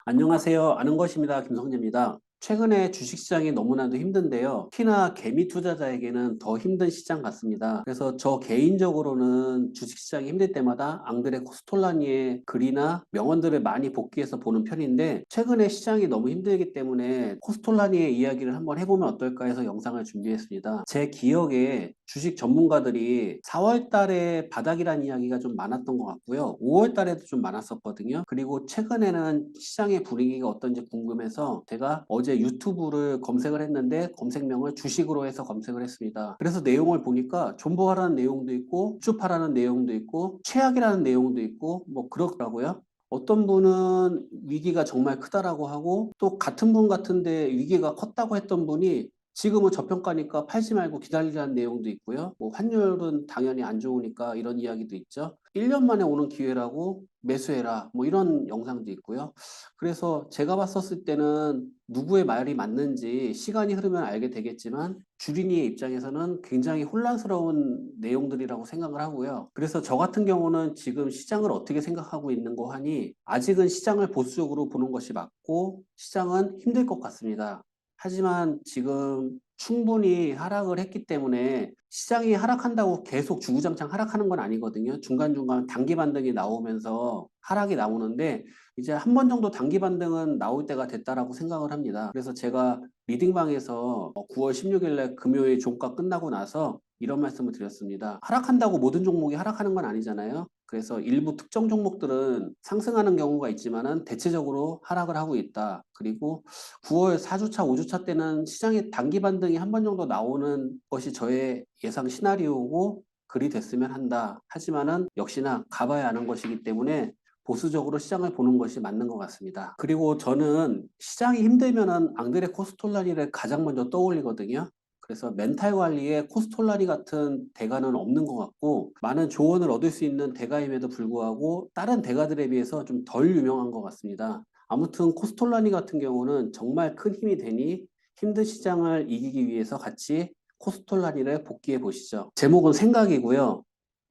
안녕하세요. 아는 것입니다. 김성재입니다. 최근에 주식시장이 너무나도 힘든데요. 특히나 개미 투자자에게는 더 힘든 시장 같습니다. 그래서 저 개인적으로는 주식시장이 힘들 때마다 앙드레 코스톨라니의 글이나 명언들을 많이 복귀해서 보는 편인데, 최근에 시장이 너무 힘들기 때문에 코스톨라니의 이야기를 한번 해보면 어떨까 해서 영상을 준비했습니다. 제 기억에 주식 전문가들이 4월 달에 바닥이라는 이야기가 좀 많았던 것 같고요. 5월 달에도 좀 많았었거든요. 그리고 최근에는 시장의 분위기가 어떤지 궁금해서 제가 어제 유튜브를 검색을 했는데 검색명을 주식으로 해서 검색을 했습니다. 그래서 내용을 보니까 존버하라는 내용도 있고 주파라는 내용도 있고 최악이라는 내용도 있고 뭐 그렇더라고요. 어떤 분은 위기가 정말 크다라고 하고, 또 같은 분 같은데 위기가 컸다고 했던 분이 지금은 저평가니까 팔지 말고 기다리라는 내용도 있고요. 뭐 환율은 당연히 안 좋으니까 이런 이야기도 있죠. 1년 만에 오는 기회라고 매수해라. 뭐 이런 영상도 있고요. 그래서 제가 봤었을 때는 누구의 말이 맞는지 시간이 흐르면 알게 되겠지만, 주린이의 입장에서는 굉장히 혼란스러운 내용들이라고 생각을 하고요. 그래서 저 같은 경우는 지금 시장을 어떻게 생각하고 있는 거 하니, 아직은 시장을 보수적으로 보는 것이 맞고 시장은 힘들 것 같습니다. 하지만 지금 충분히 하락을 했기 때문에 시장이 하락한다고 계속 주구장창 하락하는 건 아니거든요. 중간중간 단기 반등이 나오면서 하락이 나오는데, 이제 한 번 정도 단기 반등은 나올 때가 됐다라고 생각을 합니다. 그래서 제가 리딩방에서 9월 16일 날 금요일 종가 끝나고 나서 이런 말씀을 드렸습니다. 하락한다고 모든 종목이 하락하는 건 아니잖아요. 그래서 일부 특정 종목들은 상승하는 경우가 있지만은 대체적으로 하락을 하고 있다. 그리고 9월 4주차, 5주차 때는 시장의 단기 반등이 한 번 정도 나오는 것이 저의 예상 시나리오고 그리 됐으면 한다. 하지만은 역시나 가봐야 하는 것이기 때문에 보수적으로 시장을 보는 것이 맞는 것 같습니다. 그리고 저는 시장이 힘들면은 앙드레 코스톨라니를 가장 먼저 떠올리거든요. 그래서 멘탈 관리에 코스톨라니 같은 대가는 없는 것 같고, 많은 조언을 얻을 수 있는 대가임에도 불구하고 다른 대가들에 비해서 좀 덜 유명한 것 같습니다. 아무튼 코스톨라니 같은 경우는 정말 큰 힘이 되니 힘든 시장을 이기기 위해서 같이 코스톨라니를 복귀해 보시죠. 제목은 생각이고요.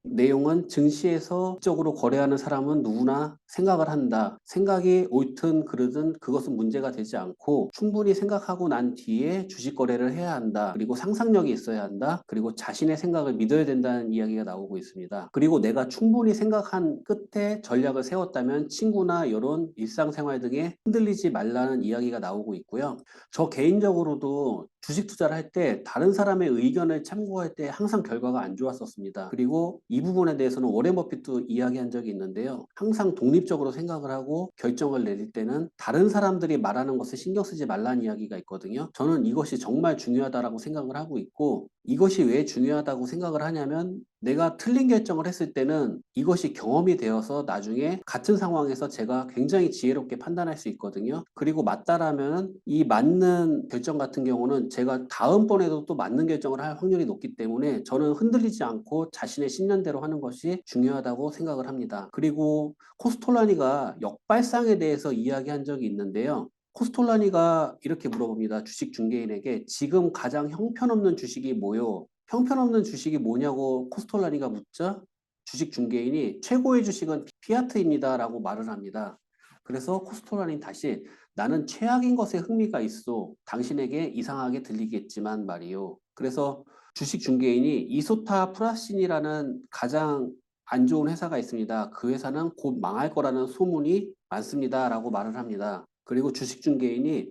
내용은 증시에서 적으로 거래하는 사람은 누구나 생각을 한다. 생각이 옳든 그르든 그것은 문제가 되지 않고, 충분히 생각하고 난 뒤에 주식 거래를 해야 한다. 그리고 상상력이 있어야 한다. 그리고 자신의 생각을 믿어야 된다는 이야기가 나오고 있습니다. 그리고 내가 충분히 생각한 끝에 전략을 세웠다면 친구나 이런 일상생활 등에 흔들리지 말라는 이야기가 나오고 있고요. 저 개인적으로도 주식 투자를 할 때 다른 사람의 의견을 참고할 때 항상 결과가 안 좋았었습니다. 그리고 이 부분에 대해서는 워렌 버핏도 이야기한 적이 있는데요. 항상 독립적으로 생각을 하고 결정을 내릴 때는 다른 사람들이 말하는 것을 신경 쓰지 말라는 이야기가 있거든요. 저는 이것이 정말 중요하다라고 생각을 하고 있고, 이것이 왜 중요하다고 생각을 하냐면, 내가 틀린 결정을 했을 때는 이것이 경험이 되어서 나중에 같은 상황에서 제가 굉장히 지혜롭게 판단할 수 있거든요. 그리고 맞다라면 이 맞는 결정 같은 경우는 제가 다음번에도 또 맞는 결정을 할 확률이 높기 때문에 저는 흔들리지 않고 자신의 신념대로 하는 것이 중요하다고 생각을 합니다. 그리고 코스톨라니가 역발상에 대해서 이야기한 적이 있는데요. 코스톨라니가 이렇게 물어봅니다. 주식 중개인에게 지금 가장 형편없는 주식이 뭐요? 형편없는 주식이 뭐냐고 코스톨라니가 묻자, 주식 중개인이 최고의 주식은 피아트입니다라고 말을 합니다. 그래서 코스톨라니는 다시, 나는 최악인 것에 흥미가 있어. 당신에게 이상하게 들리겠지만 말이요. 그래서 주식 중개인이 이소타 프라신이라는 가장 안 좋은 회사가 있습니다. 그 회사는 곧 망할 거라는 소문이 많습니다라고 말을 합니다. 그리고 주식 중개인이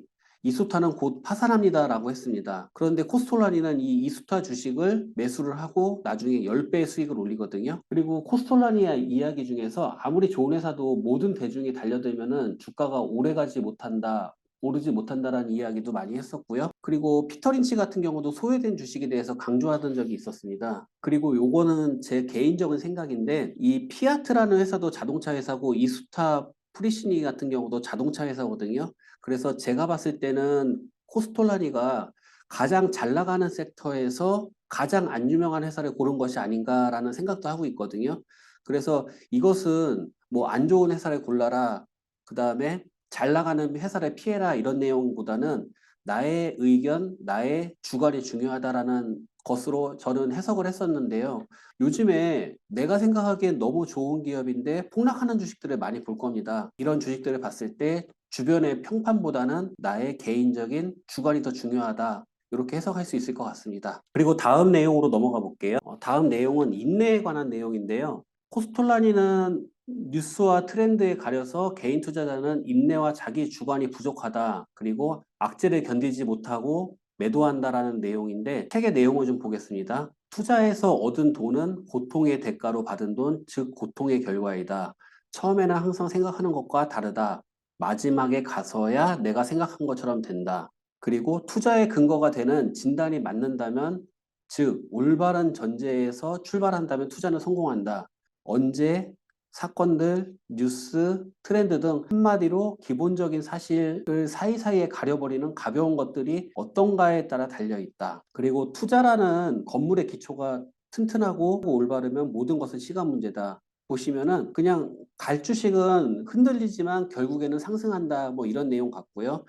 이소타는 곧 파산합니다라고 했습니다. 그런데 코스톨라니는 이 이소타 주식을 매수를 하고 나중에 10배 수익을 올리거든요. 그리고 코스톨라니의 이야기 중에서 아무리 좋은 회사도 모든 대중이 달려들면은 주가가 오래가지 못한다. 오르지 못한다라는 이야기도 많이 했었고요. 그리고 피터 린치 같은 경우도 소외된 주식에 대해서 강조하던 적이 있었습니다. 그리고 요거는 제 개인적인 생각인데, 이 피아트라는 회사도 자동차 회사고 이수타 프리시니 같은 경우도 자동차 회사거든요. 그래서 제가 봤을 때는 코스톨라니가 가장 잘 나가는 섹터에서 가장 안 유명한 회사를 고른 것이 아닌가라는 생각도 하고 있거든요. 그래서 이것은 뭐 안 좋은 회사를 골라라, 그 다음에 잘 나가는 회사를 피해라 이런 내용보다는 나의 의견, 나의 주관이 중요하다라는 것으로 저는 해석을 했었는데요. 요즘에 내가 생각하기엔 너무 좋은 기업인데 폭락하는 주식들을 많이 볼 겁니다. 이런 주식들을 봤을 때 주변의 평판보다는 나의 개인적인 주관이 더 중요하다. 이렇게 해석할 수 있을 것 같습니다. 그리고 다음 내용으로 넘어가 볼게요. 다음 내용은 인내에 관한 내용인데요. 코스톨라니는 뉴스와 트렌드에 가려서 개인 투자자는 인내와 자기 주관이 부족하다. 그리고 악재를 견디지 못하고 매도한다라는 내용인데 책의 내용을 좀 보겠습니다. 투자해서 얻은 돈은 고통의 대가로 받은 돈, 즉 고통의 결과이다. 처음에는 항상 생각하는 것과 다르다. 마지막에 가서야 내가 생각한 것처럼 된다. 그리고 투자의 근거가 되는 진단이 맞는다면, 즉 올바른 전제에서 출발한다면 투자는 성공한다. 언제, 사건들, 뉴스, 트렌드 등 한마디로 기본적인 사실을 사이사이에 가려버리는 가벼운 것들이 어떤가에 따라 달려있다. 그리고 투자라는 건물의 기초가 튼튼하고 올바르면 모든 것은 시간 문제다. 보시면은 그냥 갈주식은 흔들리지만 결국에는 상승한다, 뭐 이런 내용 같고요.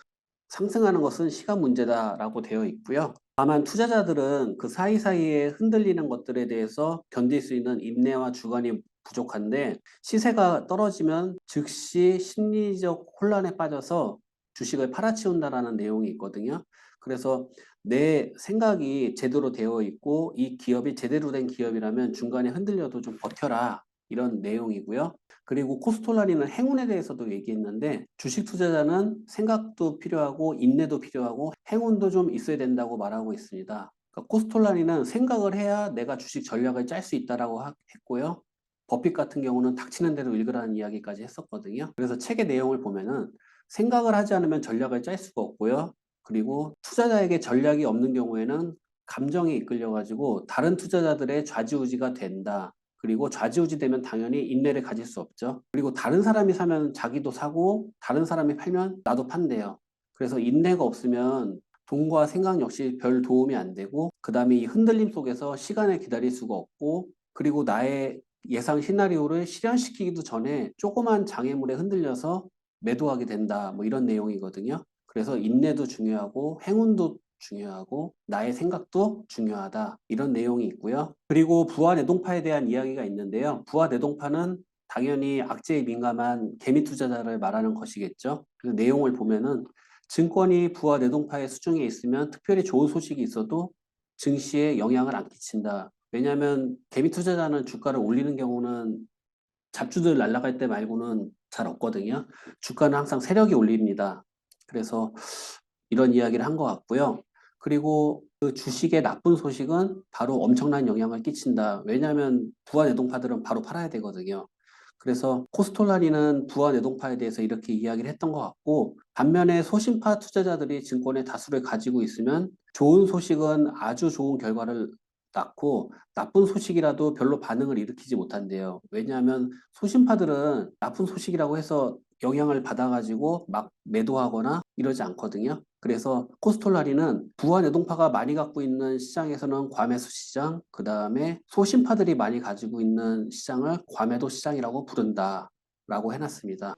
상승하는 것은 시간 문제다라고 되어 있고요. 다만 투자자들은 그 사이사이에 흔들리는 것들에 대해서 견딜 수 있는 인내와 주관이 부족한데, 시세가 떨어지면 즉시 심리적 혼란에 빠져서 주식을 팔아치운다라는 내용이 있거든요. 그래서 내 생각이 제대로 되어 있고 이 기업이 제대로 된 기업이라면 중간에 흔들려도 좀 버텨라, 이런 내용이고요. 그리고 코스톨라니는 행운에 대해서도 얘기했는데, 주식 투자자는 생각도 필요하고 인내도 필요하고 행운도 좀 있어야 된다고 말하고 있습니다. 그러니까 코스톨라니는 생각을 해야 내가 주식 전략을 짤 수 있다라고 했고요. 버핏 같은 경우는 닥치는 대로 읽으라는 이야기까지 했었거든요. 그래서 책의 내용을 보면은 생각을 하지 않으면 전략을 짤 수가 없고요. 그리고 투자자에게 전략이 없는 경우에는 감정에 이끌려가지고 다른 투자자들의 좌지우지가 된다. 그리고 좌지우지 되면 당연히 인내를 가질 수 없죠. 그리고 다른 사람이 사면 자기도 사고 다른 사람이 팔면 나도 판대요. 그래서 인내가 없으면 돈과 생각 역시 별 도움이 안 되고, 그 다음에 이 흔들림 속에서 시간을 기다릴 수가 없고, 그리고 나의 예상 시나리오를 실현시키기도 전에 조그만 장애물에 흔들려서 매도하게 된다, 뭐 이런 내용이거든요. 그래서 인내도 중요하고 행운도 중요하고 나의 생각도 중요하다, 이런 내용이 있고요. 그리고 부와 내동파에 대한 이야기가 있는데요. 부와 내동파는 당연히 악재에 민감한 개미 투자자를 말하는 것이겠죠. 그래서 내용을 보면은 증권이 부와 내동파의 수중에 있으면 특별히 좋은 소식이 있어도 증시에 영향을 안 끼친다. 왜냐하면 개미 투자자는 주가를 올리는 경우는 잡주들 날아갈 때 말고는 잘 없거든요. 주가는 항상 세력이 올립니다. 그래서 이런 이야기를 한 것 같고요. 그리고 그 주식의 나쁜 소식은 바로 엄청난 영향을 끼친다. 왜냐하면 부와 내동파들은 바로 팔아야 되거든요. 그래서 코스톨라니는 부와 내동파에 대해서 이렇게 이야기를 했던 것 같고, 반면에 소심파 투자자들이 증권의 다수를 가지고 있으면 좋은 소식은 아주 좋은 결과를 낳고 나쁜 소식이라도 별로 반응을 일으키지 못한대요. 왜냐하면 소심파들은 나쁜 소식이라고 해서 영향을 받아가지고 막 매도하거나 이러지 않거든요. 그래서 코스톨라리는 부와 내동파가 많이 갖고 있는 시장에서는 과매수 시장, 그 다음에 소심파들이 많이 가지고 있는 시장을 과매도 시장이라고 부른다 라고 해놨습니다.